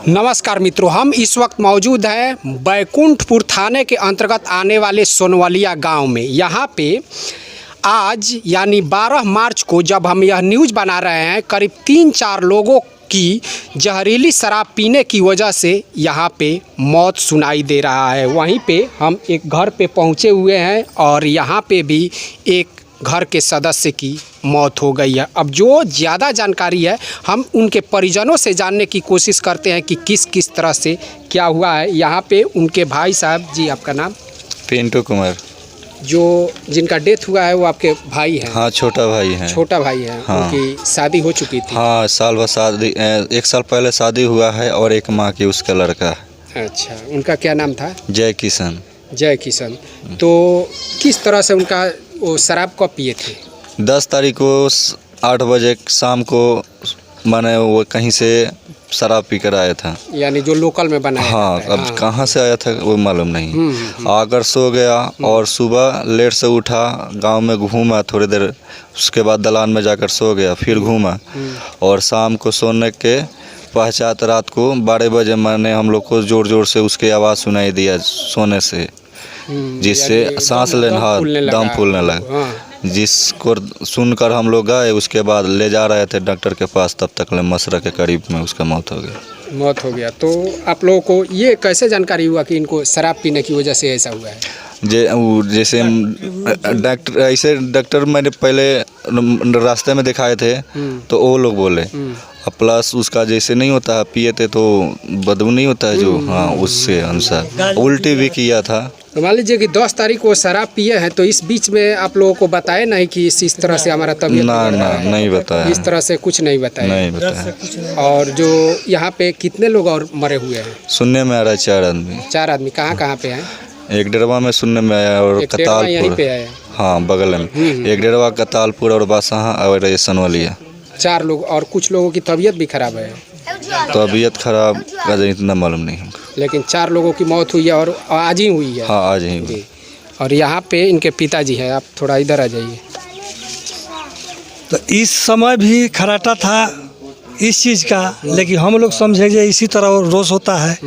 नमस्कार मित्रों, हम इस वक्त मौजूद हैं बैकुंठपुर थाने के अंतर्गत आने वाले सोनवलिया गांव में। यहाँ पे आज यानी 12 मार्च को जब हम यह न्यूज़ बना रहे हैं, करीब 3-4 लोगों की जहरीली शराब पीने की वजह से यहाँ पे मौत सुनाई दे रहा है। वहीं पे हम एक घर पे पहुँचे हुए हैं और यहाँ पे भी एक घर के सदस्य की मौत हो गई है। अब जो ज़्यादा जानकारी है हम उनके परिजनों से जानने की कोशिश करते हैं कि किस किस तरह से क्या हुआ है। यहाँ पे उनके भाई साहब जी, आपका नाम? पिंटू कुमार। जो जिनका डेथ हुआ है वो आपके भाई हैं? हाँ, छोटा भाई है। छोटा भाई है। हाँ। उनकी शादी हो चुकी थी? हाँ, साल भर शादी, 1 साल पहले शादी हुआ है और 1 माह की उसका लड़का है। अच्छा, उनका क्या नाम था? जय किशन। जय किशन। तो किस तरह से उनका वो शराब कब पिए थे? 10 तारीख को 8 बजे शाम को मैंने वो कहीं से शराब पी कर आया था, यानी जो लोकल में बनाया हाँ। जाता है। अब कहाँ से आया था वो मालूम नहीं। आकर सो गया और सुबह लेट से उठा, गांव में घूमा थोड़ी देर, उसके बाद दलान में जाकर सो गया, फिर घूमा और शाम को सोने के पश्चात रात को 12 बजे मैंने हम लोग को ज़ोर ज़ोर से उसकी आवाज़ सुनाई दिया सोने से, जिससे सांस लेना, दम फूलने लगा। जिसको सुनकर हम लोग गए, उसके बाद ले जा रहे थे डॉक्टर के पास, तब तक मसरा के करीब में उसका मौत हो गया। तो आप लोगों को ये कैसे जानकारी हुआ कि इनको शराब पीने की वजह से ऐसा हुआ है? जैसे डॉक्टर, ऐसे डॉक्टर मैंने पहले रास्ते में दिखाए थे तो वो लोग बोले, प्लस उसका जैसे नहीं होता है, पिए थे तो बदबू नहीं होता है जो, हाँ, उससे अनुसार उल्टी भी किया था। तो मान लीजिए कि 10 तारीख को शराब पिए हैं, तो इस बीच में आप लोगों को बताया नहीं कि इस तरह से हमारा तबीयत नहीं बताया, इस तरह से कुछ नहीं बताया? नहीं बताया। और जो यहाँ पे कितने लोग और मरे हुए हैं? सुनने में आ रहा है 4 आदमी। 4 आदमी कहाँ पे हैं? एक डेरवा में सुनने में आया और कतालपुर यहीं पे आया, हाँ, बगल में। एक डेरवा कतालपुर और बादशाह और सोनवलिया। 4 लोग। और कुछ लोगों की तबीयत भी खराब है? तबीयत खराब का इतना मालूम नहीं हमको, लेकिन 4 लोगों की मौत हुई है और आज ही हुई है। हाँ, आज ही हुई। और यहाँ पे इनके पिताजी हैं, आप थोड़ा इधर आ जाइए। तो इस समय भी खराटा था इस चीज़ का, लेकिन हम लोग समझे कि इसी तरह रोज़ होता है।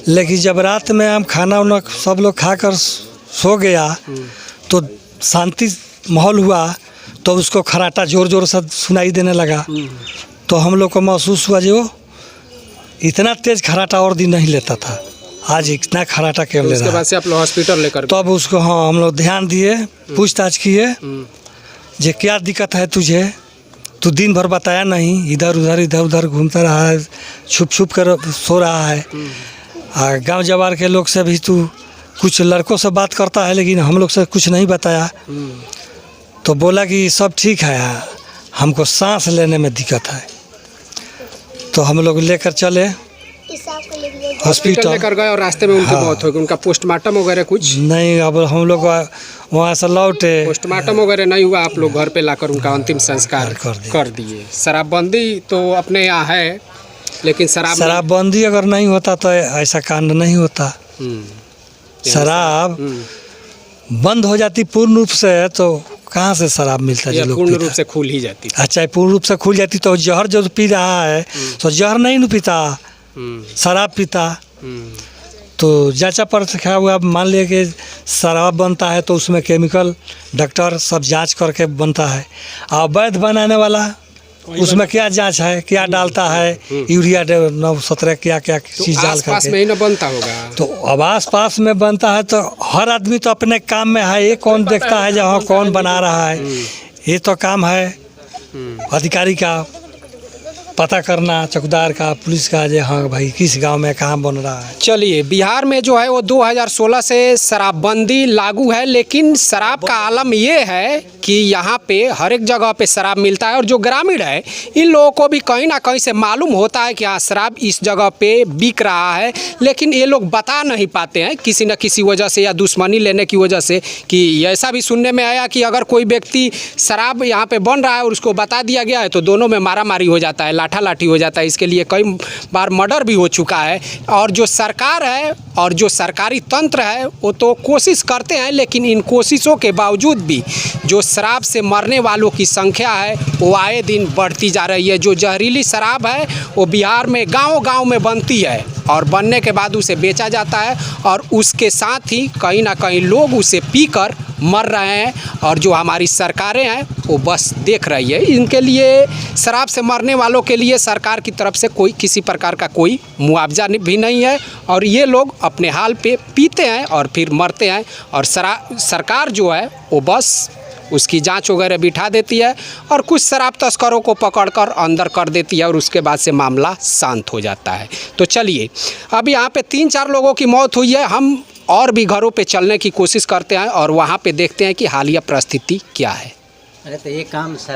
लेकिन जब रात में हम खाना वाना सब लोग खाकर सो गया तो शांति माहौल हुआ, तो उसको खराटा ज़ोर ज़ोर से सुनाई देने लगा। तो हम लोग को महसूस हुआ जो इतना तेज़ खराटा और दिन नहीं लेता था, आज इतना खराटा क्यों ले रहा है। उसके बाद से आप लोग हॉस्पिटल लेकर तो अब उसको, हाँ, हम लोग ध्यान दिए, पूछताछ किए जे क्या दिक्कत है तुझे, तू दिन भर बताया नहीं, इधर उधर घूमता रहा है, छुप कर सो रहा है। गांव जवार के लोग से भी तू कुछ लड़कों से बात करता है, लेकिन हम लोग से कुछ नहीं बताया। तो बोला कि सब ठीक है, हमको सांस लेने में दिक्कत है। तो हम लोग लेकर चले हॉस्पिटल लेकर गए और रास्ते में उनकी मौत हो गई। उनका पोस्टमार्टम वगैरह कुछ नहीं, अब हम लोग वहाँ से लौटे, पोस्टमार्टम वगैरह नहीं हुआ, आप लोग घर पे लाकर उनका अंतिम संस्कार कर दिए। शराबबंदी तो अपने यहाँ है, लेकिन शराबबंदी अगर नहीं होता तो ऐसा कांड नहीं होता। शराब बंद हो जाती पूर्ण रूप से तो कहाँ से शराब मिलता है? पूर्ण रूप से खुल ही जाती। अच्छा, पूर्ण रूप से खुल जाती तो जहर जो पी रहा है तो जहर नहीं न पीता, शराब पीता। तो जांचा पर क्या हुआ, मान लिया कि शराब बनता है तो उसमें केमिकल डॉक्टर सब जांच करके बनता है। और वैध बनाने वाला उसमें क्या जांच है, क्या डालता है, यूरिया 9-17 क्या चीज़ डाल करके आसपास में ही न बनता होगा। तो अब आसपास में बनता है तो हर आदमी तो अपने काम में है, ये कौन देखता है जहाँ कौन बना रहा है? ये तो काम है अधिकारी का, पता करना, चौकीदार का, पुलिस का, जो हाँ भाई किस गांव में कहाँ बन रहा है। चलिए, बिहार में जो है वो 2016 से शराबबंदी लागू है, लेकिन शराब का आलम ये है कि यहाँ पे हर एक जगह पे शराब मिलता है। और जो ग्रामीण है, इन लोगों को भी कहीं ना कहीं से मालूम होता है कि हाँ, शराब इस जगह पे बिक रहा है, लेकिन ये लोग बता नहीं पाते हैं किसी न किसी वजह से, या दुश्मनी लेने की वजह से। कि ऐसा भी सुनने में आया कि अगर कोई व्यक्ति शराब यहाँ पे बन रहा है और उसको बता दिया गया है तो दोनों में मारा मारी हो जाता है, लाठा लाठी हो जाता है। इसके लिए कई बार मर्डर भी हो चुका है। और जो सरकार है और जो सरकारी तंत्र है वो तो कोशिश करते हैं, लेकिन इन कोशिशों के बावजूद भी जो शराब से मरने वालों की संख्या है वो आए दिन बढ़ती जा रही है। जो जहरीली शराब है वो बिहार में गांव-गांव में बनती है और बनने के बाद उसे बेचा जाता है और उसके साथ ही कहीं ना कहीं लोग उसे पीकर मर रहे हैं और जो हमारी सरकारें हैं वो बस देख रही है। इनके लिए, शराब से मरने वालों के लिए सरकार की तरफ से कोई किसी प्रकार का कोई मुआवजा भी नहीं है और ये लोग अपने हाल पे पीते हैं और फिर मरते हैं और सरकार जो है वो बस उसकी जांच वगैरह बिठा देती है और कुछ शराब तस्करों को पकड़कर अंदर कर देती है और उसके बाद से मामला शांत हो जाता है। तो चलिए, अब यहाँ पे 3-4 लोगों की मौत हुई है। हम और भी घरों पे चलने की कोशिश करते हैं और वहाँ पे देखते हैं कि हालिया परिस्थिति क्या है। अरे तो ये काम